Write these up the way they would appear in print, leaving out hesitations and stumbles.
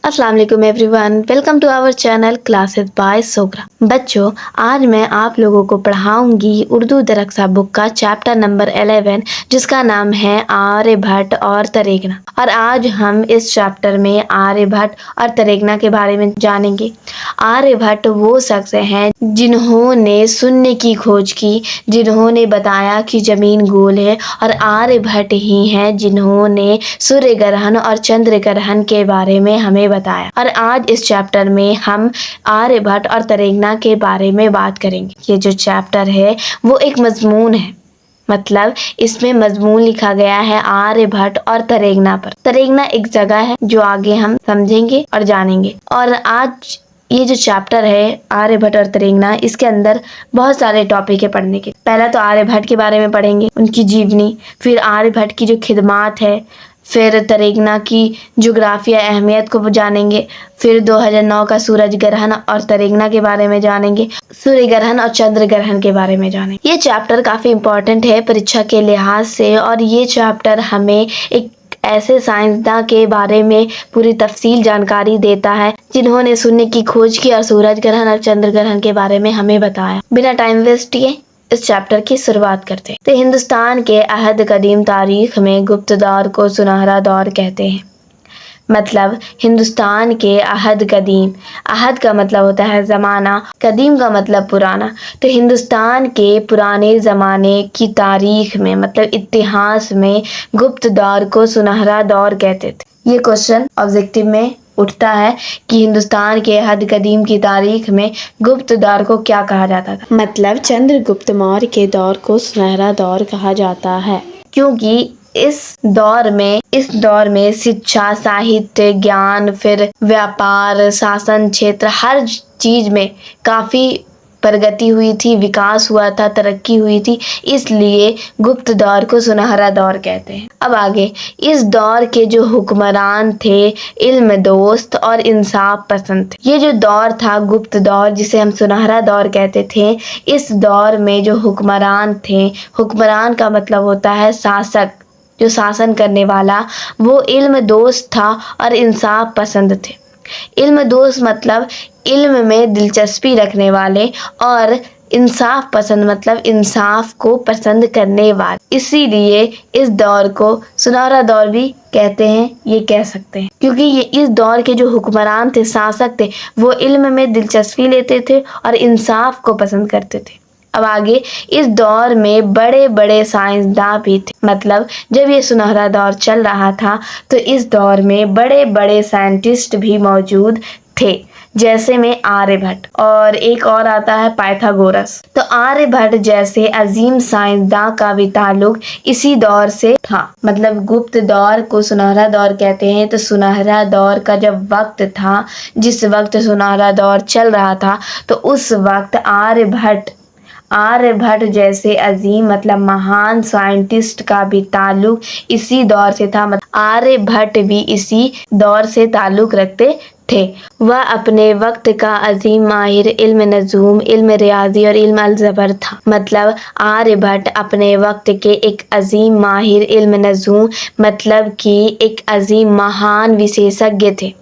अस्सलाम वालेकुम everyone, welcome to our channel classes by Sogra. बच्चों, आज मैं आप लोगों को पढ़ाऊंगी उर्दू दरक्सा बुक का चैप्टर नंबर 11 जिसका नाम है आर्यभट्ट और तरेगना। और आज हम इस चैप्टर में आर्यभट्ट और तरेगना के बारे में जानेंगे। आर्यभट्ट वो शख्स हैं जिन्होंने शून्य की खोज की, जिन्होंने बताया कि जमीन गोल है, और आर्यभट्ट ही हैं जिन्होंने सूर्य ग्रहण और चंद्र ग्रहण के बारे में हमें बताया। और आज इस चैप्टर में हम आर्यभट्ट और तरेगना के बारे में बात करेंगे। ये जो चैप्टर है वो एक मजमून है, मतलब इसमें मजमून लिखा गया है आर्यभट्ट और तरेगना पर। तरेगना एक जगह है जो आगे हम समझेंगे और जानेंगे। और आज ये जो चैप्टर है आर्यभट्ट और तरेगना, इसके अंदर बहुत सारे टॉपिक है पढ़ने के। पहला तो आर्यभट्ट के बारे में पढ़ेंगे, उनकी जीवनी, फिर आर्यभट्ट की जो खिदमात है, फिर तरेगना की जोग्राफिया अहमियत को जानेंगे, फिर 2009 का सूरज ग्रहण और तरेगना के बारे में जानेंगे, सूर्य ग्रहण और चंद्र ग्रहण के बारे में जानेंगे। ये चैप्टर काफ़ी इम्पोर्टेंट है परीक्षा के लिहाज से, और ये चैप्टर हमें एक ऐसे साइंसदान के बारे में पूरी तफसील जानकारी देता है जिन्होंने शून्य की खोज की और सूरज ग्रहण और चंद्र ग्रहण के बारे में हमें बताया। बिना टाइम वेस्ट किए इस चैप्टर की शुरुआत करते हैं। तो हिंदुस्तान के अहद कदीम तारीख में गुप्त दौर को सुनहरा दौर कहते हैं। मतलब हिंदुस्तान के अहद कदीम, अहद का मतलब होता है ज़माना, कदीम का मतलब पुराना। तो हिंदुस्तान के पुराने ज़माने की तारीख में, मतलब इतिहास में, गुप्त दौर को सुनहरा दौर कहते थे। ये क्वेश्चन ऑब्जेक्टिव में उठता है कि हिंदुस्तान के अहद कदीम की तारीख में गुप्त दौर को क्या कहा जाता था। मतलब चंद्रगुप्त मौर्य के दौर को सुनहरा दौर कहा जाता है, क्योंकि इस दौर में शिक्षा, साहित्य, ज्ञान, फिर व्यापार, शासन क्षेत्र, हर चीज में काफी प्रगति हुई थी, विकास हुआ था, तरक्की हुई थी, इसलिए गुप्त दौर को सुनहरा दौर कहते हैं। अब आगे, इस दौर के जो हुक्मरान थे इल्म दोस्त और इंसाफ पसंद थे। ये जो दौर था गुप्त दौर, जिसे हम सुनहरा दौर कहते थे, इस दौर में जो हुक्मरान थे, हुक्मरान का मतलब होता है शासक, जो शासन करने वाला, वो इल्म दोस्त था और इंसाफ पसंद थे। इल्म दोस्त मतलब इल्म में दिलचस्पी रखने वाले, और इंसाफ पसंद मतलब इंसाफ को पसंद करने वाले। इसीलिए इस दौर को सुनहरा दौर भी कहते हैं, ये कह सकते हैं, क्योंकि ये इस दौर के जो हुक्मरान थे, शासक थे, वो इल्म में दिलचस्पी लेते थे और इंसाफ को पसंद करते थे। अब आगे, इस दौर में बड़े बड़े साइंसदान भी थे। मतलब जब ये सुनहरा दौर चल रहा था तो इस दौर में बड़े बड़े साइंटिस्ट भी मौजूद थे, जैसे में आर्यभट्ट, और एक और आता है पाइथागोरस। तो आर्यभट्ट जैसे अजीम साइंसदान का भी ताल्लुक इसी दौर से था। मतलब गुप्त दौर को सुनहरा दौर कहते हैं। तो सुनहरा दौर का जब वक्त था, जिस वक्त सुनहरा दौर चल रहा था, तो उस वक्त आर्यभट्ट जैसे अजीम, मतलब महान साइंटिस्ट का भी ताल्लुक इसी दौर से था। मतलब आर्यभट्ट भी इसी दौर से ताल्लुक रखते थे। वह अपने वक्त का अजीम माहिर इल्म नजूम, इल्म रियाजी और इल्म अलजबर था। मतलब आर्यभट्ट अपने वक्त के एक अजीम माहिर इल्म नजूम, मतलब कि एक अजीम महान विशेषज्ञ थे।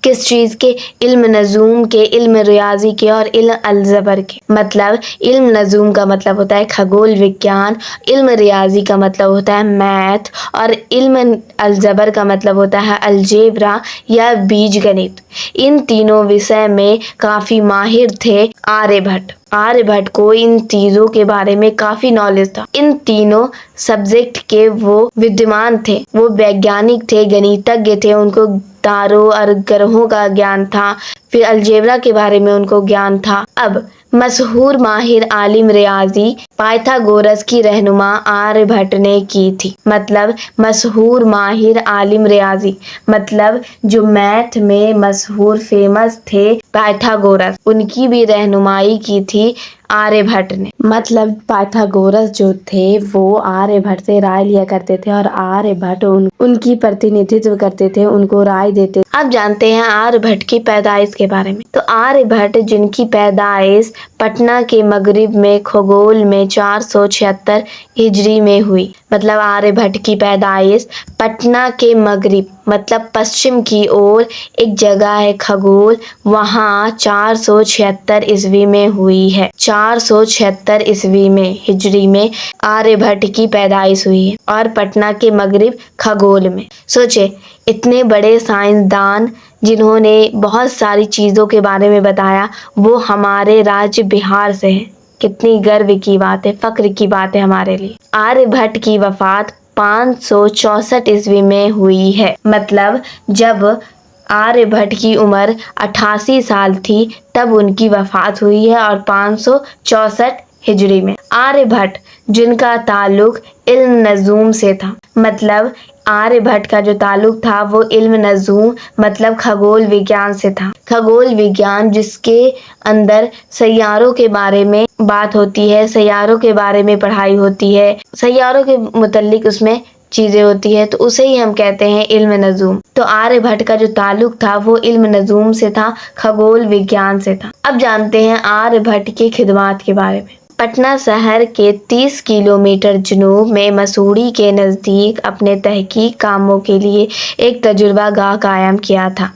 किस चीज़ के? इल्म नजूम के, इल्म रियाजी के और इल्म अलजबर के। मतलब इल्म नजूम का मतलब होता है खगोल विज्ञान, इल्म रियाजी का मतलब होता है मैथ, और इल्म अलजबर का मतलब होता है अलजेब्रा या बीज गणित। इन तीनों विषय में काफ़ी माहिर थे आर्यभट्ट। आर्यभट्ट को इन चीज़ों के बारे में काफ़ी नॉलेज था। इन तीनों सब्जेक्ट के वो विद्वान थे, वो वैज्ञानिक थे, गणितज्ञ थे, उनको तारों और ग्रहों का ज्ञान था। फिर अलजेब्रा के बारे में उनको ज्ञान था। अब मशहूर माहिर आलिम रियाजी पाइथागोरस की रहनुमा आर्यभट्ट ने की थी। मतलब मशहूर माहिर आलिम रियाजी, मतलब जो मैथ में मशहूर फेमस थे पाइथागोरस, उनकी भी रहनुमाई की थी आर्यभट्ट ने। मतलब पाइथागोरस जो थे वो आर्यभट्ट से राय लिया करते थे, और आर्यभट्ट उनकी प्रतिनिधित्व करते थे, उनको राय देते। अब जानते हैं आर्यभट्ट की पैदाइश के बारे में। तो आर्यभट्ट जिनकी पैदाइश पटना के मगरिब में खगोल में 476 हिजरी में हुई। मतलब आर्यभट्ट की पैदाइश पटना के मगरिब मतलब पश्चिम की ओर एक जगह है खगोल, वहाँ 476 ईस्वी में हुई है। 476 ईस्वी में हिजरी में आर्यभट्ट की पैदाइश हुई है और पटना के मगरिब खगोल में। सोचे इतने बड़े साइंसदान जिन्होंने बहुत सारी चीज़ों के बारे में बताया, वो हमारे राज्य बिहार से हैं। कितनी गर्व की बात है, फ़ख्र की बात है हमारे लिए। आर्यभट्ट की वफ़ात 564 ईस्वी में हुई है। मतलब जब आर्यभट्ट की उम्र 88 साल थी तब उनकी वफ़ात हुई है और 564 हिजरी में। आर्यभट्ट जिनका ताल्लुक इल्म नजूम से था, मतलब आर्यभट्ट का जो ताल्लुक था वो इल्म नजूम मतलब खगोल विज्ञान से था। खगोल विज्ञान जिसके अंदर सैयारों के बारे में बात होती है, सैयारों के बारे में पढ़ाई होती है, सैयारों के मुतल्लिक उसमें चीज़ें होती है, तो उसे ही हम कहते हैं इल्म नजूम। तो आर्यभट्ट का जो ताल्लुक था वो इल्म नजूम से था, खगोल विज्ञान से था। अब जानते हैं आर्यभट्ट की खिदमात के बारे में। पटना शहर के 30 किलोमीटर जनूब में मसूरी के नज़दीक अपने तहकीक कामों के लिए एक तजुर्बागाह कायम किया था।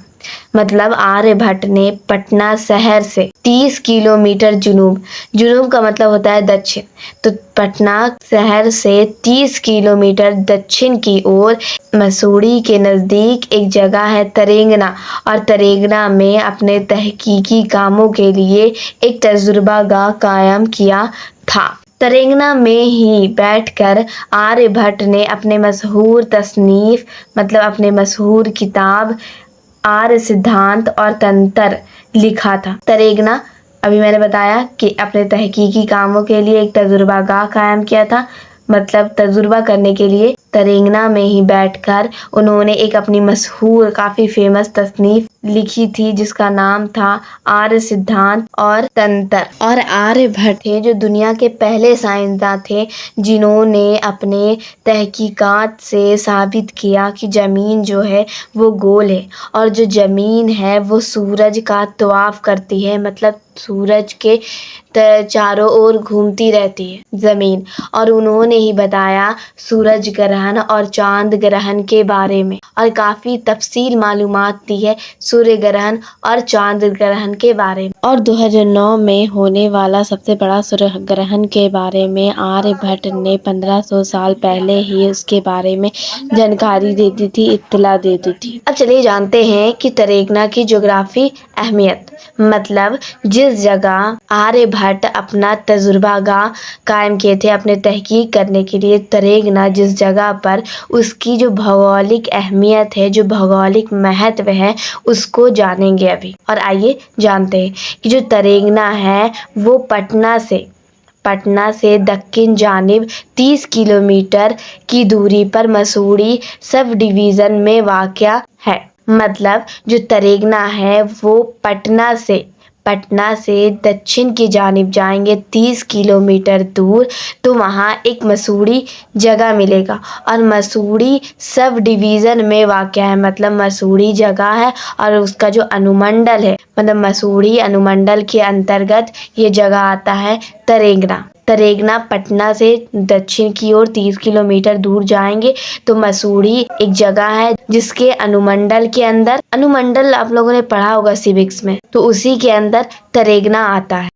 मतलब आर्यभट्ट ने पटना शहर से 30 किलोमीटर जुनूब का मतलब होता है दक्षिण, तो पटना शहर से 30 किलोमीटर दक्षिण की ओर मसूरी के नज़दीक एक जगह है तरेंगना, और तरेंगना में अपने तहकीकी कामों के लिए एक तजुर्बागाह कायम किया था। तरेंगना में ही बैठकर आर्यभट्ट ने अपने मशहूर तसनीफ मतलब अपने मशहूर किताब आर्य सिद्धांत और तंत्र लिखा था। तरेंगना अभी मैंने बताया कि अपने तहकीकी कामों के लिए एक तजुर्बागाह कायम किया था, मतलब तजुर्बा करने के लिए तरेंगना में ही बैठकर उन्होंने एक अपनी मशहूर काफ़ी फेमस तसनीफ लिखी थी जिसका नाम था आर्य सिद्धांत और तंत्र। और आर्यभट्ट थे जो दुनिया के पहले साइंसदान थे जिन्होंने अपने तहकीकात से साबित किया कि ज़मीन जो है वो गोल है और जो ज़मीन है वो सूरज का तवाफ़ करती है, मतलब सूरज के चारों ओर घूमती रहती है ज़मीन। और उन्होंने ही बताया सूरज ग्रहण और चांद ग्रहण के बारे में, और काफ़ी तफसील मालूमात दी है सूर्य ग्रहण और चांद ग्रहण के बारे में। और 2009 में होने वाला सबसे बड़ा सूर्य ग्रहण के बारे में आर्यभट्ट ने 1500 साल पहले ही उसके बारे में जानकारी दे दी थी, इत्तला दे दी थी। अब चलिए जानते हैं कि तरेंगना की ज्योग्राफी अहमियत। मतलब जिस जगह आर्यभट्ट अपना तजुर्बागाह कायम किए थे अपने तहकीक करने के लिए, तरेंगना जिस जगह पर, उसकी जो भौगोलिक अहमियत है, जो भौगोलिक महत्व है, उसको जानेंगे अभी। और आइए जानते हैं कि जो तरेंगना है वो पटना से दक्षिण जानिब 30 किलोमीटर की दूरी पर मसूरी सब डिवीज़न में वाक़या है। मतलब जो तरेंगना है वो पटना से दक्षिण की जानिब जाएंगे 30 किलोमीटर दूर तो वहाँ एक मसूरी जगह मिलेगा, और मसूरी सब डिवीज़न में वाक़या है। मतलब मसूरी जगह है और उसका जो अनुमंडल है, मतलब मसूरी अनुमंडल के अंतर्गत ये जगह आता है तरेंगना पटना से दक्षिण की ओर 30 किलोमीटर दूर जाएंगे तो मसूरी एक जगह है जिसके अनुमंडल के अंदर, अनुमंडल आप लोगों ने पढ़ा होगा सिविक्स में, तो उसी के अंदर तरेंगना आता है।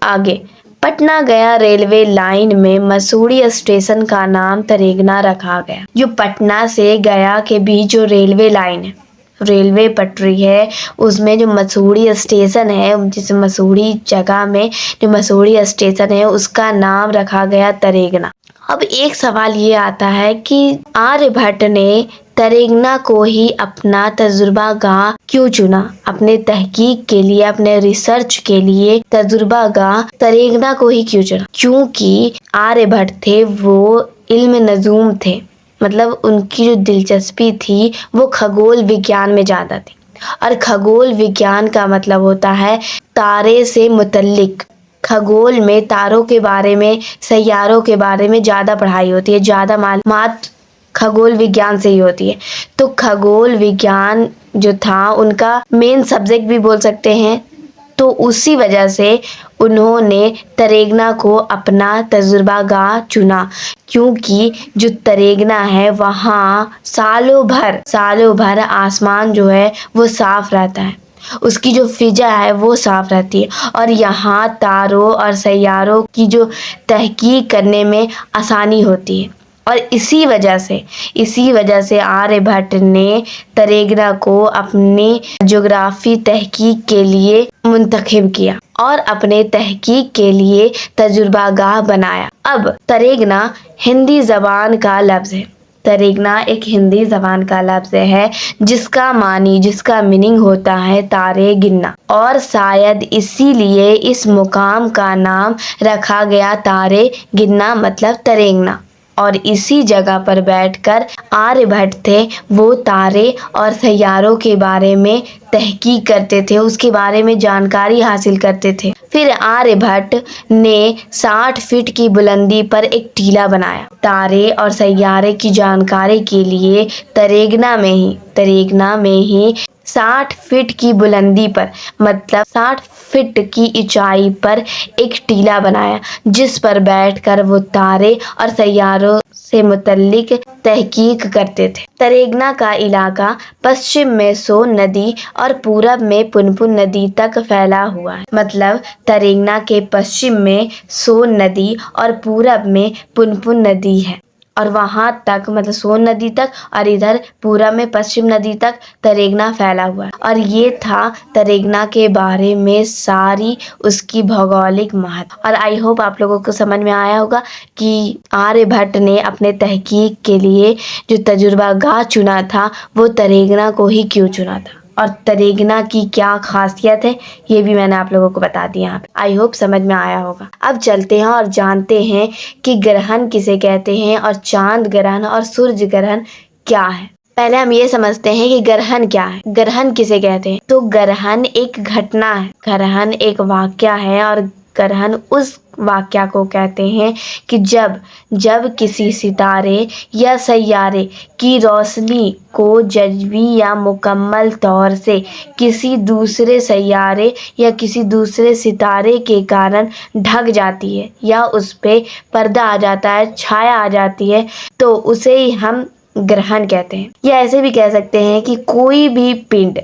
आगे पटना गया रेलवे लाइन में मसूरी स्टेशन का नाम तरेंगना रखा गया। जो पटना से गया के बीच जो रेलवे लाइन है, रेलवे पटरी है, उसमें जो मसूरी स्टेशन है, जिस मसूरी जगह में जो मसूरी स्टेशन है उसका नाम रखा गया तरेंगना। अब एक सवाल ये आता है कि आर्यभट्ट ने तरेंगना को ही अपना तजुर्बागाह क्यों चुना? अपने तहकीक के लिए, अपने रिसर्च के लिए तजुर्बागाह तरेंगना को ही क्यों चुना? क्योंकि आर्यभट्ट थे वो इल्म नजूम थे, मतलब उनकी जो दिलचस्पी थी वो खगोल विज्ञान में ज़्यादा थी। और खगोल विज्ञान का मतलब होता है तारे से मुतल्लिक। खगोल में तारों के बारे में, सैयारों के बारे में ज़्यादा पढ़ाई होती है, ज़्यादा मालूमात खगोल विज्ञान से ही होती है। तो खगोल विज्ञान जो था उनका मेन सब्जेक्ट भी बोल सकते हैं तो उसी वजह से उन्होंने तरेगना को अपना तजुर्बागाह चुना, क्योंकि जो तरेगना है वहाँ सालों भर आसमान जो है वो साफ रहता है, उसकी जो फिजा है वो साफ रहती है और यहाँ तारों और सैयारों की जो तहकीक करने में आसानी होती है। और इसी वजह से आर्यभट्ट ने तरेगना को अपनी ज्योग्राफी तहकीक के लिए मुंतखब किया और अपने तहकीक के लिए तजुर्बागाह बनाया। अब तरेगना हिंदी ज़बान का लफ्ज़ है। तरेगना एक हिंदी ज़बान का लफ्ज़ है जिसका मीनिंग होता है तारे गिनना, और शायद इसीलिए इस मुकाम का नाम रखा गया तारे गिनना मतलब तरेगना। और इसी जगह पर बैठकर आर्यभट्ट थे वो तारे और सैयारों के बारे में तहकीक करते थे, उसके बारे में जानकारी हासिल करते थे। फिर आर्यभट्ट ने 60 फीट की बुलंदी पर एक टीला बनाया तारे और सैयारे की जानकारी के लिए। तरेगना में ही 60 फीट की बुलंदी पर मतलब 60 फीट की ऊंचाई पर एक टीला बनाया, जिस पर बैठकर वो तारे और सैयारों से मुतल्लिक तहकीक करते थे। तरेगना का इलाका पश्चिम में सोन नदी और पूरब में पुनपुन नदी तक फैला हुआ है। मतलब तरेगना के पश्चिम में सोन नदी और पूरब में पुनपुन नदी है, और वहाँ तक मतलब सोन नदी तक और इधर पूरब में पश्चिम नदी तक तरेगना फैला हुआ है। और ये था तरेगना के बारे में सारी उसकी भौगोलिक महत्व। और आई होप आप लोगों को समझ में आया होगा कि आर्यभट्ट ने अपने तहकीक के लिए जो तजुर्बागाह चुना था वो तरेगना को ही क्यों चुना था, और तरेगना की क्या खासियत है ये भी मैंने आप लोगों को बता दिया यहाँ पे। आई होप समझ में आया होगा। अब चलते हैं और जानते हैं कि ग्रहण किसे कहते हैं और चांद ग्रहण और सूर्य ग्रहण क्या है। पहले हम ये समझते हैं कि ग्रहण क्या है, ग्रहण किसे कहते हैं। तो ग्रहण एक घटना है, ग्रहण एक वाकया है, और ग्रहण उस वाकया को कहते हैं कि जब किसी सितारे या सैयारे की रोशनी को जज़वी या मुकम्मल तौर से किसी दूसरे सैयारे या किसी दूसरे सितारे के कारण ढक जाती है या उस पे पर्दा आ जाता है, छाया आ जाती है, तो उसे ही हम ग्रहण कहते हैं। या ऐसे भी कह सकते हैं कि कोई भी पिंड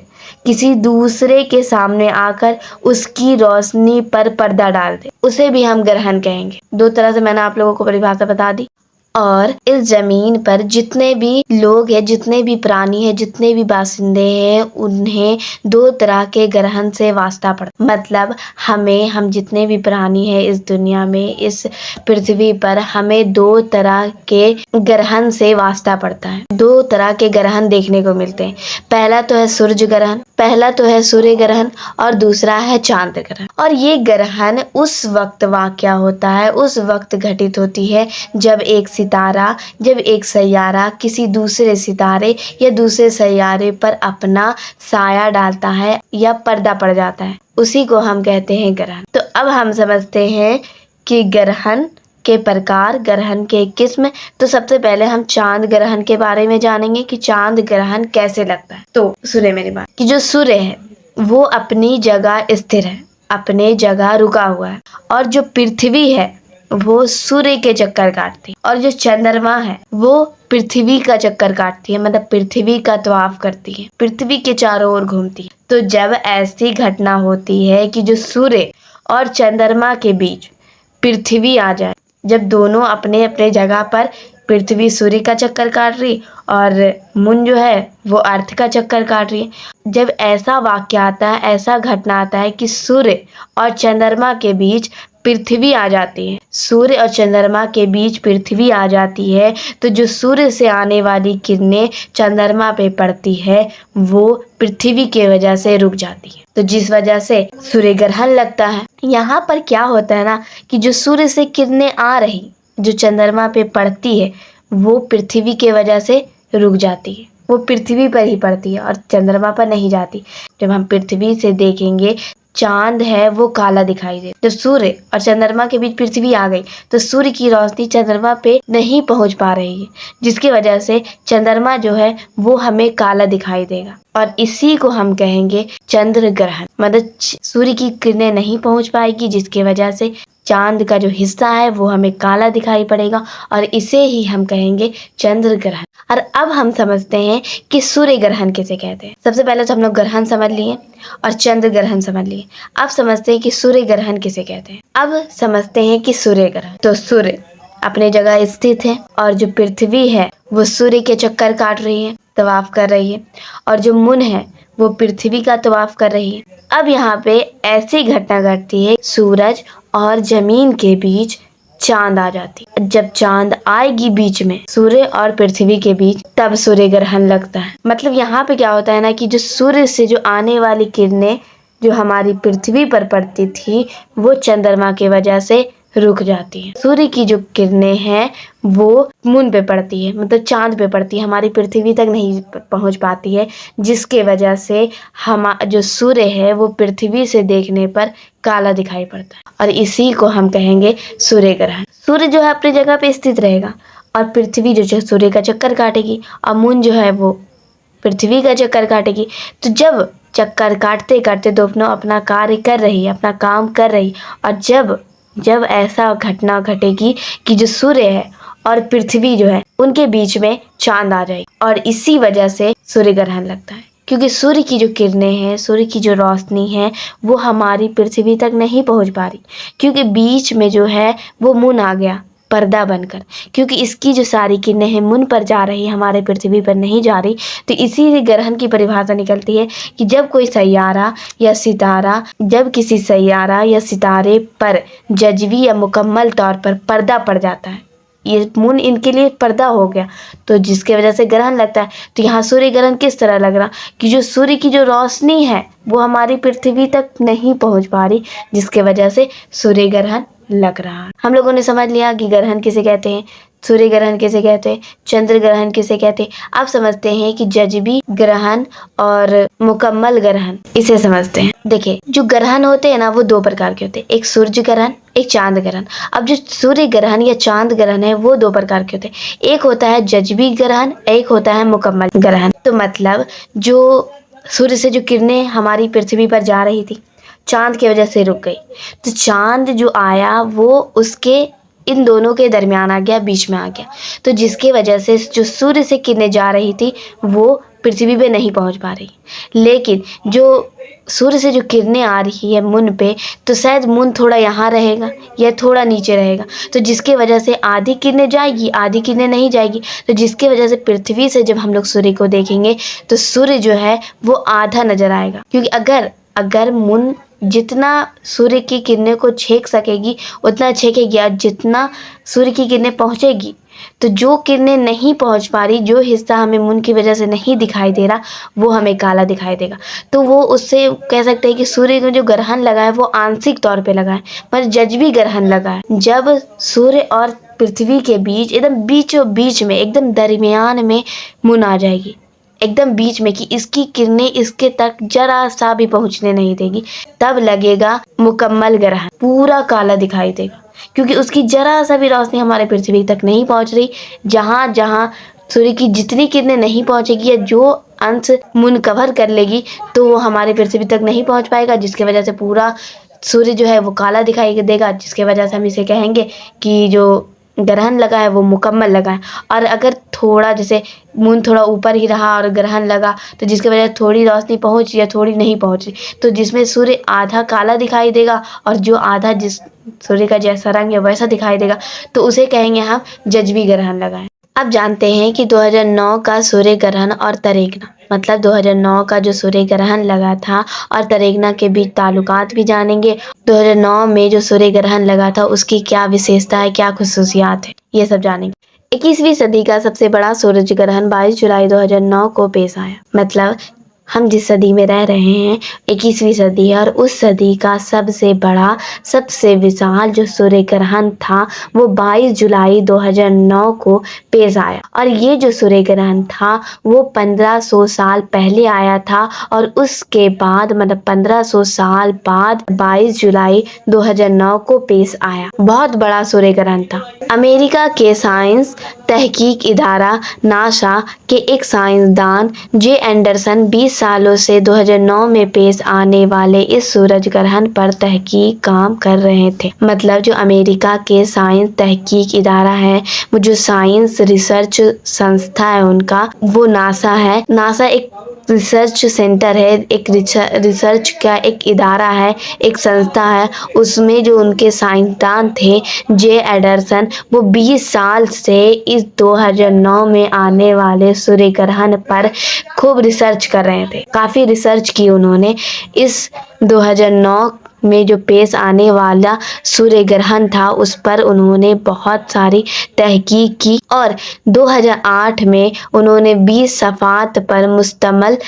किसी दूसरे के सामने आकर उसकी रोशनी पर पर्दा डाल दे, उसे भी हम ग्रहण कहेंगे। दो तरह से मैंने आप लोगों को परिभाषा बता दी। और इस जमीन पर जितने भी लोग हैं, जितने भी प्राणी हैं, जितने भी बासिंदे हैं, उन्हें दो तरह के ग्रहण से वास्ता पड़ता। मतलब हम जितने भी प्राणी हैं इस दुनिया में, इस पृथ्वी पर, हमें दो तरह के ग्रहण से वास्ता पड़ता है। दो तरह के ग्रहण देखने को मिलते हैं। पहला तो है सूर्य ग्रहण और दूसरा है चांद ग्रहण। और ये ग्रहण उस वक्त वाक़या होता है, उस वक्त घटित होती है जब एक सैयारा किसी दूसरे सितारे या दूसरे सैयारे पर अपना साया डालता है या पर्दा पड़ जाता है, उसी को हम कहते हैं ग्रहण। तो अब हम समझते हैं कि ग्रहण के प्रकार, ग्रहण के किस्म। तो सबसे पहले हम चांद ग्रहण के बारे में जानेंगे कि चांद ग्रहण कैसे लगता है। तो सुने मेरी बात कि जो सूर्य है वो अपनी जगह स्थिर है, अपने जगह रुका हुआ है, और जो पृथ्वी है वो सूर्य के चक्कर काटती है, और जो चंद्रमा है वो पृथ्वी का चक्कर काटती है, मतलब पृथ्वी का तवाफ करती है, पृथ्वी के चारों ओर घूमती है। तो जब ऐसी घटना होती है कि जो सूर्य और चंद्रमा के बीच पृथ्वी आ जाए, जब दोनों अपने अपने जगह पर, पृथ्वी सूर्य का चक्कर काट रही और मून जो है वो अर्थ का चक्कर काट रही है, जब ऐसा वाक़या आता है, ऐसा घटना आता है कि सूर्य और चंद्रमा के बीच पृथ्वी आ जाती है, सूर्य और चंद्रमा के बीच पृथ्वी आ जाती है, तो जो सूर्य से आने वाली किरणें चंद्रमा पे पड़ती है वो पृथ्वी के वजह से रुक जाती है, तो जिस वजह से सूर्य ग्रहण लगता है। यहाँ पर क्या होता है ना कि जो सूर्य से किरणें आ रही, जो चंद्रमा पे पड़ती है, वो पृथ्वी के वजह से रुक जाती है, वो पृथ्वी पर ही पड़ती है और चंद्रमा पर नहीं जाती। जब हम पृथ्वी से देखेंगे चांद है वो काला दिखाई दे। जब सूर्य और चंद्रमा के बीच पृथ्वी आ गई तो सूर्य की रोशनी चंद्रमा पे नहीं पहुंच पा रही है, जिसकी वजह से चंद्रमा जो है वो हमें काला दिखाई देगा और इसी को हम कहेंगे चंद्र ग्रहण। मतलब सूर्य की किरणें नहीं पहुंच पाएगी, जिसकी वजह से चांद का जो हिस्सा है वो हमें काला दिखाई पड़ेगा और इसे ही हम कहेंगे चंद्र ग्रहण। और अब हम समझते हैं कि सूर्य ग्रहण किसे कहते हैं। सबसे पहले तो हम लोग ग्रहण समझ लिए और चंद्र ग्रहण समझ लिए। अब समझते हैं कि सूर्य ग्रहण किसे कहते हैं। अब समझते हैं कि सूर्य ग्रहण, तो सूर्य अपने जगह स्थित है और जो पृथ्वी है वो सूर्य के चक्कर काट रही है, तवाफ कर रही है, और जो मून है वो पृथ्वी का तवाफ कर रही है। अब यहाँ पे ऐसी घटना घटती है, सूरज और जमीन के बीच चांद आ जाती है। जब चांद आएगी बीच में सूर्य और पृथ्वी के बीच, तब सूर्य ग्रहण लगता है। मतलब यहाँ पे क्या होता है ना कि जो सूर्य से जो आने वाली किरणें जो हमारी पृथ्वी पर पड़ती थी वो चंद्रमा की वजह से रुक जाती है। सूर्य की जो किरणें हैं वो मून पे पड़ती है, मतलब चांद पे पड़ती है, हमारी पृथ्वी तक नहीं पहुंच पाती है, जिसके वजह से हम जो सूर्य है वो पृथ्वी से देखने पर काला दिखाई पड़ता है और इसी को हम कहेंगे सूर्य ग्रहण। सूर्य जो है अपनी जगह पे स्थित रहेगा और पृथ्वी जो है सूर्य का चक्कर काटेगी और मून जो है वो पृथ्वी का चक्कर काटेगी। तो जब चक्कर काटते काटते दोनों अपना कार्य कर रही है, अपना काम कर रही, और जब ऐसा घटना घटेगी कि जो सूर्य है और पृथ्वी जो है उनके बीच में चांद आ जाएगी और इसी वजह से सूर्य ग्रहण लगता है। क्योंकि सूर्य की जो किरणें हैं, सूर्य की जो रोशनी है वो हमारी पृथ्वी तक नहीं पहुंच पा रही, क्योंकि बीच में जो है वो मून आ गया पर्दा बनकर, क्योंकि इसकी जो सारी किरणें हैं मून पर जा रही, हमारे पृथ्वी पर नहीं जा रही। तो इसी ग्रहण की परिभाषा निकलती है कि जब कोई सैयारा या सितारा, जब किसी सैयारा या सितारे पर जज़वी या मुकम्मल तौर पर पर्दा पड़ जाता है, ये मून इनके लिए पर्दा हो गया, तो जिसके वजह से ग्रहण लगता है। तो यहाँ सूर्य ग्रहण किस तरह लग रहा कि जो सूर्य की जो रोशनी है वो हमारी पृथ्वी तक नहीं पहुंच पा रही, जिसके वजह से सूर्य ग्रहण लग रहा है। हम लोगों ने समझ लिया कि ग्रहण किसे कहते हैं, सूर्य ग्रहण किसे कहते हैं, चंद्र ग्रहण किसे कहते हैं। अब समझते हैं कि जज़वी ग्रहण और मुकम्मल ग्रहण, इसे समझते हैं। देखिए, जो ग्रहण होते हैं ना वो दो प्रकार के होते हैं, एक सूर्य ग्रहण, एक चांद ग्रहण। अब जो सूर्य ग्रहण या चांद ग्रहण है वो दो प्रकार के होते हैं, एक होता है जज़वी ग्रहण, एक होता है मुकम्मल ग्रहण। तो मतलब जो सूर्य से जो किरणें हमारी पृथ्वी पर जा रही थी चांद की वजह से रुक गई, तो चांद जो आया वो उसके इन दोनों के दरमियान आ गया, बीच में आ गया, तो जिसके वजह से जो सूर्य से किरणें जा रही थी वो पृथ्वी पे नहीं पहुंच पा रही। लेकिन जो सूर्य से जो किरणें आ रही है मून पे, तो शायद मून थोड़ा यहाँ रहेगा या थोड़ा नीचे रहेगा, तो जिसके वजह से आधी किरणें जाएगी, आधी किरणें नहीं जाएगी, तो जिसके वजह से पृथ्वी से जब हम लोग सूर्य को देखेंगे तो सूर्य जो है वो आधा नजर आएगा। क्योंकि अगर मून जितना सूर्य की किरणें को छेक सकेगी उतना छेकेगी, और जितना सूर्य की किरणें पहुंचेगी, तो जो किरणें नहीं पहुंच पा रही, जो हिस्सा हमें मून की वजह से नहीं दिखाई दे रहा, वो हमें काला दिखाई देगा। तो वो उससे कह सकते हैं कि सूर्य को जो ग्रहण लगा है वो आंशिक तौर पे लगा है, पर जज़वी ग्रहण लगा है जब सूर्य और पृथ्वी के बीच एकदम बीचों बीच में, एकदम दरमियान में मून आ जाएगी, एकदम बीच में, कि इसकी किरणें इसके तक जरा सा भी पहुंचने नहीं देगी, तब लगेगा मुकम्मल ग्रहण, पूरा काला दिखाई देगा, क्योंकि उसकी जरा सा भी रोशनी हमारे पृथ्वी तक नहीं पहुंच रही। जहाँ जहाँ सूर्य की जितनी किरणें नहीं पहुंचेगी या जो अंश मून कवर कर लेगी, तो वो हमारे पृथ्वी तक नहीं पहुंच पाएगा, जिसकी वजह से पूरा सूर्य जो है वो काला दिखाई देगा, जिसके वजह से हम इसे कहेंगे कि जो ग्रहण लगा है वो मुकम्मल लगा है। और अगर थोड़ा जैसे मून थोड़ा ऊपर ही रहा और ग्रहण लगा, तो जिसकी वजह से थोड़ी रोशनी पहुंची या थोड़ी नहीं पहुंची, तो जिसमें सूर्य आधा काला दिखाई देगा और जो आधा जिस सूर्य का जैसा रंग है वैसा दिखाई देगा, तो उसे कहेंगे हम जज़वी ग्रहण लगा है। अब जानते हैं कि 2009 का सूर्य ग्रहण और तरेगना, मतलब 2009 का जो सूर्य ग्रहण लगा था और तरेगना के बीच ताल्लुकात भी जानेंगे। 2009 में जो सूर्य ग्रहण लगा था उसकी क्या विशेषता है, क्या खुसूसियात है, ये सब जानेंगे। 21वीं सदी का सबसे बड़ा सूरज ग्रहण 22 जुलाई 2009 को पेश आया। मतलब हम जिस सदी में रह रहे हैं 21वीं सदी है और उस सदी का सबसे बड़ा सबसे विशाल जो सूर्य ग्रहण था वो 22 जुलाई 2009 को पेश आया। और ये जो सूर्य ग्रहण था वो 1500 साल पहले आया था और उसके बाद मतलब 1500 साल बाद 22 जुलाई 2009 को पेश आया। बहुत बड़ा सूर्य ग्रहण था। अमेरिका के साइंस तहकीक इदारा नासा के एक साइंसदान जे एंडरसन 20 सालों से 2009 में पेश आने वाले इस सूरज ग्रहण पर तहकीक काम कर रहे थे। मतलब जो अमेरिका के साइंस तहकीक इदारा है, वो जो साइंस रिसर्च संस्था है उनका, वो नासा है। नासा एक रिसर्च सेंटर है, एक रिसर्च का एक इदारा है, एक संस्था है। उसमें जो उनके साइंसदान थे जे एंडरसन, वो 20 साल से इस 2009 में आने वाले सूर्य ग्रहण पर खूब रिसर्च कर रहे थे। काफ़ी रिसर्च की उन्होंने। इस 2009 में जो पेश आने वाला सूर्य ग्रहण था उस पर उन्होंने बहुत सारी तहकीक की और 2008 में उन्होंने 20 सफ़ात पर मुश्तमल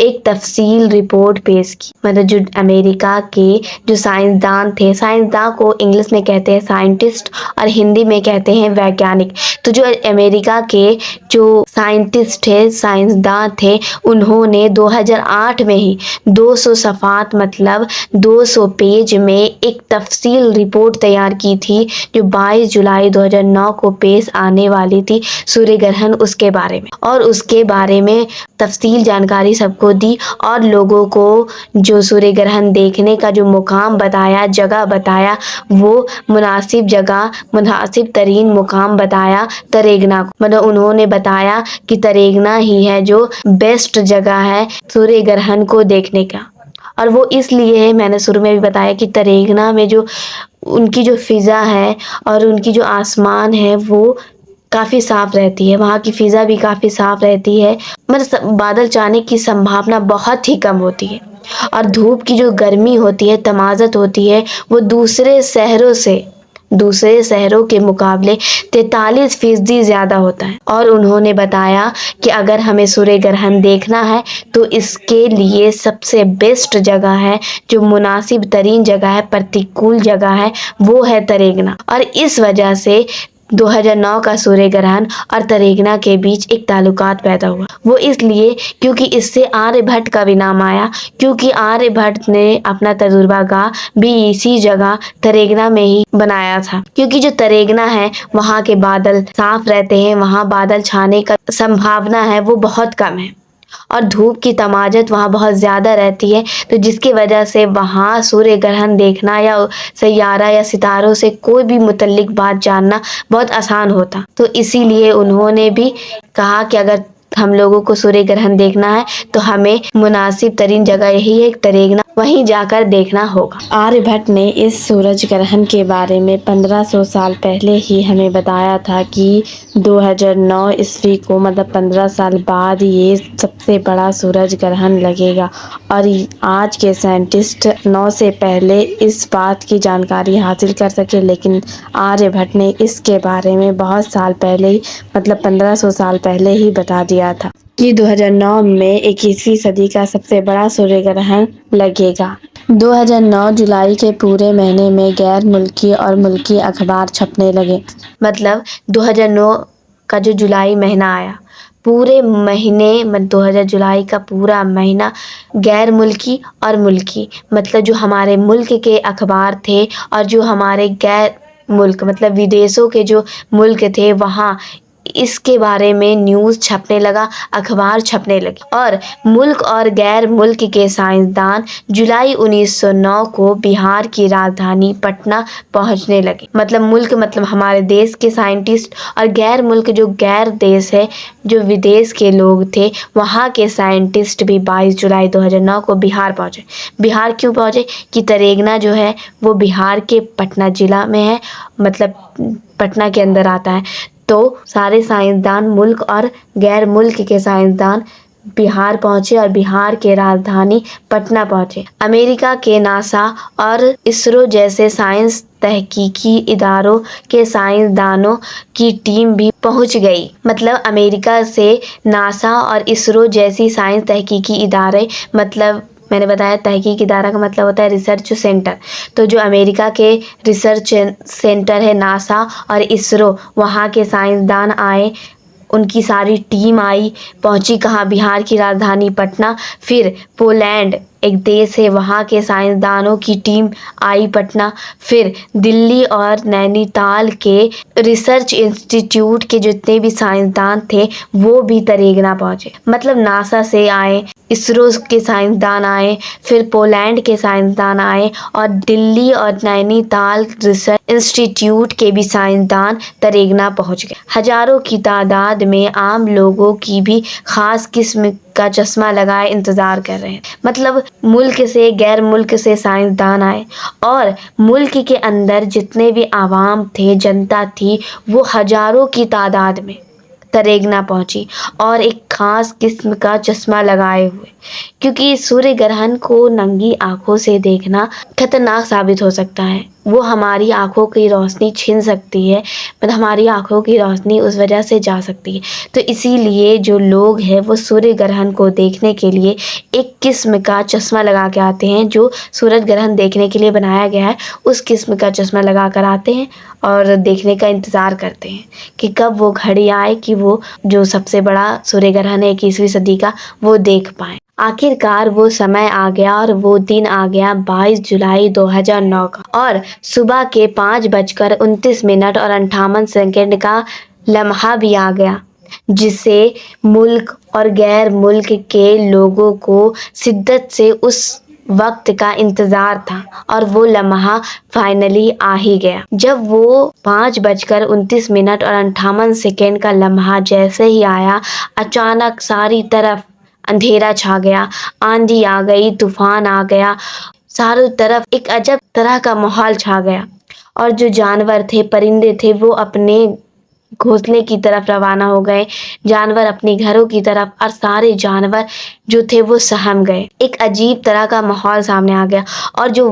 एक तफसील रिपोर्ट पेश की। मतलब जो अमेरिका के जो साइंसदान थे, साइंसदान को इंग्लिश में कहते हैं साइंटिस्ट और हिंदी में कहते हैं वैज्ञानिक। तो जो अमेरिका के जो साइंटिस्ट थे, साइंसदान थे, उन्होंने 2008 में ही 200 सफ़ात मतलब 200 पेज में एक तफसील रिपोर्ट तैयार की थी जो 22 जुलाई 2009 को पेश आने वाली थी सूर्य ग्रहण उसके बारे में। और उसके बारे में तफसील जानकारी सबको दी और लोगों को जो सूर्य ग्रहण देखने का जो मुकाम बताया, जगह बताया, वो मुनासिब जगह, मुनासिब तरीन मुकाम बताया तरेगना को। मतलब उन्होंने बताया कि तरेगना ही है जो बेस्ट जगह है सूर्य ग्रहण को देखने का। और वो इसलिए है, मैंने शुरू में भी बताया कि तरेगना में जो उनकी जो फ़िज़ा है और उनकी जो आसमान है वो काफ़ी साफ़ रहती है। वहाँ की फ़िज़ा भी काफ़ी साफ़ रहती है। मतलब बादल छाने की संभावना बहुत ही कम होती है और धूप की जो गर्मी होती है, तमाज़त होती है, वो दूसरे शहरों के मुकाबले 43% ज़्यादा होता है। और उन्होंने बताया कि अगर हमें सूर्य ग्रहण देखना है तो इसके लिए सबसे बेस्ट जगह है, जो मुनासिब तरीन जगह है, प्रतिकूल जगह है, वो है तरेगना। और इस वजह से 2009 का सूर्य ग्रहण और तरेगना के बीच एक ताल्लुकात पैदा हुआ। वो इसलिए क्योंकि इससे आर्यभट्ट का भी नाम आया, क्योंकि आर्यभट्ट ने अपना तजुर्बागाह भी इसी जगह तरेगना में ही बनाया था। क्योंकि जो तरेगना है वहाँ के बादल साफ रहते हैं, वहाँ बादल छाने का संभावना है वो बहुत कम है और धूप की तमाज़त वहाँ बहुत ज़्यादा रहती है। तो जिसकी वजह से वहाँ सूर्य ग्रहण देखना या सैयारा या सितारों से कोई भी मुतल्लिक बात जानना बहुत आसान होता। तो इसीलिए उन्होंने भी कहा कि अगर हम लोगों को सूर्य ग्रहण देखना है तो हमें मुनासिब तरीन जगह यही है तरेगना, वहीं जाकर देखना होगा। आर्यभट्ट ने इस सूरज ग्रहण के बारे में 1500 साल पहले ही हमें बताया था कि 2009 ईस्वी को मतलब 15 साल बाद ये सबसे बड़ा सूरज ग्रहण लगेगा। और आज के साइंटिस्ट 9 से पहले इस बात की जानकारी हासिल कर सके, लेकिन आर्यभट्ट ने इसके बारे में बहुत साल पहले ही मतलब 1500 साल पहले ही बता दिया था कि 2009 में 21वीं सदी का सबसे बड़ा सूर्य ग्रहण लगेगा। 2009 जुलाई के पूरे महीने में गैर मुल्की और मुल्की अखबार छपने लगे। मतलब 2009 का जो जुलाई महीना आया, पूरे महीने में 2000 जुलाई का पूरा महीना गैर मुल्की और मुल्की मतलब जो हमारे मुल्क के अखबार थे और जो हमारे गैर मुल्क मतलब विदेशों के जो मुल्क थे वहाँ इसके बारे में न्यूज़ छपने लगा, अखबार छपने लगे। और मुल्क और गैर मुल्क के साइंसदान जुलाई 1909 को बिहार की राजधानी पटना पहुंचने लगे। मतलब मुल्क मतलब हमारे देश के साइंटिस्ट और गैर मुल्क जो गैर देश है, जो विदेश के लोग थे, वहाँ के साइंटिस्ट भी 22 जुलाई 2009 को बिहार पहुँचे। बिहार क्यों पहुँचे? कि तरेगना जो है वो बिहार के पटना ज़िला में है, मतलब पटना के अंदर आता है। तो सारे साइंसदान मुल्क और गैर मुल्क के साइंसदान बिहार पहुंचे और बिहार के राजधानी पटना पहुंचे। अमेरिका के नासा और इसरो जैसे साइंस तहकीकी इदारों के साइंसदानों की टीम भी पहुंच गई। मतलब अमेरिका से नासा और इसरो जैसी साइंस तहकीकी इदारे, मतलब मैंने बताया तहकीक इदारा का मतलब होता है रिसर्च सेंटर। तो जो अमेरिका के रिसर्च सेंटर है नासा और इसरो, वहाँ के साइंसदान आए, उनकी सारी टीम आई, पहुंची कहाँ, बिहार की राजधानी पटना। फिर पोलैंड एक देश है, वहाँ के साइंसदानों की टीम आई पटना। फिर दिल्ली और नैनीताल के रिसर्च इंस्टीट्यूट के जितने भी साइंसदान थे वो भी तरेगना पहुंचे। मतलब नासा से आए, इसरो के साइंसदान आए, फिर पोलैंड के साइंसदान आए और दिल्ली और नैनीताल रिसर्च इंस्टीट्यूट के भी साइंसदान तरेगना पहुंच गए। हजारों की तादाद में आम लोगों की भी खास किस्म का चश्मा लगाए इंतजार कर रहे हैं। मतलब मुल्क से, गैर मुल्क से साइंसदान आए और मुल्क के अंदर जितने भी आवाम थे, जनता थी, वो हजारों की तादाद में तरेगना पहुंची और एक खास किस्म का चश्मा लगाए हुए, क्योंकि सूर्य ग्रहण को नंगी आंखों से देखना खतरनाक साबित हो सकता है। वो हमारी आंखों की रोशनी छीन सकती है, मतलब हमारी आंखों की रोशनी उस वजह से जा सकती है। तो इसीलिए जो लोग हैं वो सूर्य ग्रहण को देखने के लिए एक किस्म का चश्मा लगा के आते हैं, जो सूरज ग्रहण देखने के लिए बनाया गया है। उस किस्म का चश्मा लगा कर आते हैं और देखने का इंतज़ार करते हैं कि कब वो घड़ी आए कि वो जो सबसे बड़ा सूर्य ग्रहण है 21वीं सदी का, वो देख पाएँ। आखिरकार वो समय आ गया और वो दिन आ गया 22 जुलाई 2009 का, और सुबह के 5:29 और 58 सेकंड का लम्हा भी आ गया, जिसे मुल्क और गैर मुल्क के लोगों को शिद्दत से उस वक्त का इंतजार था और वो लम्हा फाइनली आ ही गया। जब वो 5:29 और 58 सेकंड का लम्हा जैसे ही आया, अचानक सारी तरफ अंधेरा छा गया, आंधी आ गई, तूफान आ गया, चारों तरफ एक अजब तरह का माहौल छा गया और जो जानवर थे, परिंदे थे, वो अपने घोंसले की तरफ रवाना हो गए, जानवर अपने घरों की तरफ, और सारे जानवर जो थे वो सहम गए। एक अजीब तरह का माहौल सामने आ गया और जो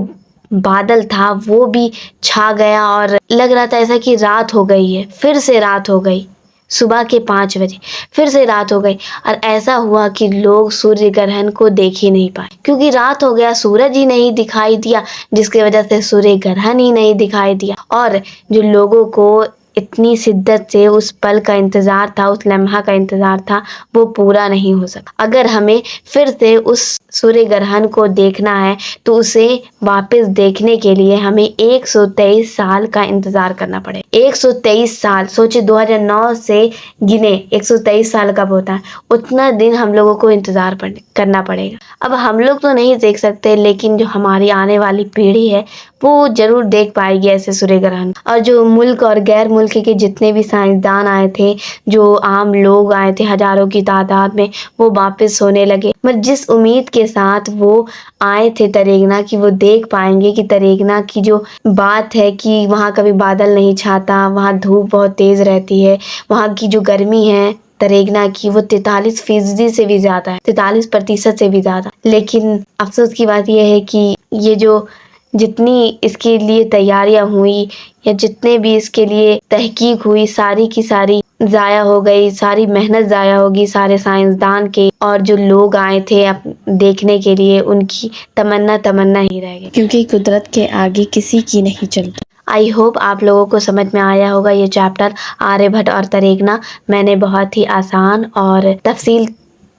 बादल था वो भी छा गया और लग रहा था ऐसा कि रात हो गई है। फिर से रात हो गई, सुबह के 5 बजे फिर से रात हो गई और ऐसा हुआ कि लोग सूर्य ग्रहण को देख ही नहीं पाए, क्योंकि रात हो गया, सूरज ही नहीं दिखाई दिया, जिसकी वजह से सूर्य ग्रहण ही नहीं दिखाई दिया। और जो लोगों को इतनी शिद्दत से उस पल का इंतजार था, उस लम्हा का इंतजार था, वो पूरा नहीं हो सका। अगर हमें फिर से उस सूर्य ग्रहण को देखना है तो उसे वापस देखने के लिए हमें 123 साल का इंतजार करना पड़ेगा। 123 साल, सोचे 2009 से गिने 123 साल कब होता है, उतना दिन हम लोगों को इंतजार करना पड़ेगा। अब हम लोग तो नहीं देख सकते, लेकिन जो हमारी आने वाली पीढ़ी है वो जरूर देख पाएगी ऐसे सूर्य ग्रहण। और जो मुल्क और गैर मुल्क के जितने भी साइंसदान आए थे, जो आम लोग आए थे हजारों की तादाद में, वो वापस सोने लगे। मतलब जिस उम्मीद के साथ वो आए थे तरेगना की वो देख पाएंगे, कि तरेगना की जो बात है कि वहाँ कभी बादल नहीं छाता, वहाँ धूप बहुत तेज रहती है, वहाँ की जो गर्मी है तरेगना की वो 43% से भी ज्यादा है, 43% से भी ज्यादा। लेकिन अफसोस की बात यह है कि ये जो जितनी इसके लिए तैयारियां हुई या जितने भी इसके लिए तहकीक हुई, सारी की सारी ज़ाया हो गई, सारी मेहनत ज़ाया होगी सारे साइंसदान के, और जो लोग आए थे देखने के लिए उनकी तमन्ना ही रह गई, क्योंकि कुदरत के आगे किसी की नहीं चलती। आई होप आप लोगों को समझ में आया होगा ये चैप्टर आर्यभट्ट और तरेगना। मैंने बहुत ही आसान और तफसील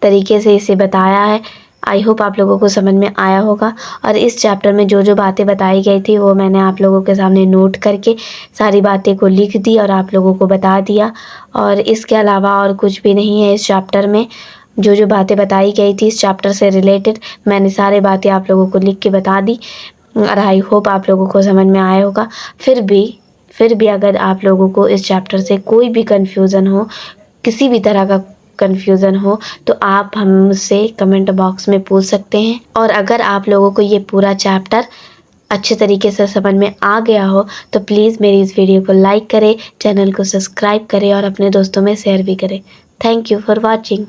तरीके से इसे बताया है। आई होप आप लोगों को समझ में आया होगा। और इस चैप्टर में जो जो बातें बताई गई थी वो मैंने आप लोगों के सामने नोट करके सारी बातें को लिख दी और आप लोगों को बता दिया। और इसके अलावा और कुछ भी नहीं है इस चैप्टर में। जो जो बातें बताई गई थी इस चैप्टर से रिलेटेड मैंने सारी बातें आप लोगों को लिख के बता दी, और आई होप आप लोगों को समझ में आया होगा। फिर भी अगर आप लोगों को इस चैप्टर से कोई भी कन्फ्यूज़न हो, किसी भी तरह का कन्फ्यूज़न हो, तो आप हमसे कमेंट बॉक्स में पूछ सकते हैं। और अगर आप लोगों को ये पूरा चैप्टर अच्छे तरीके से समझ में आ गया हो तो प्लीज़ मेरी इस वीडियो को लाइक करें, चैनल को सब्सक्राइब करें और अपने दोस्तों में शेयर भी करें। Thank you for watching.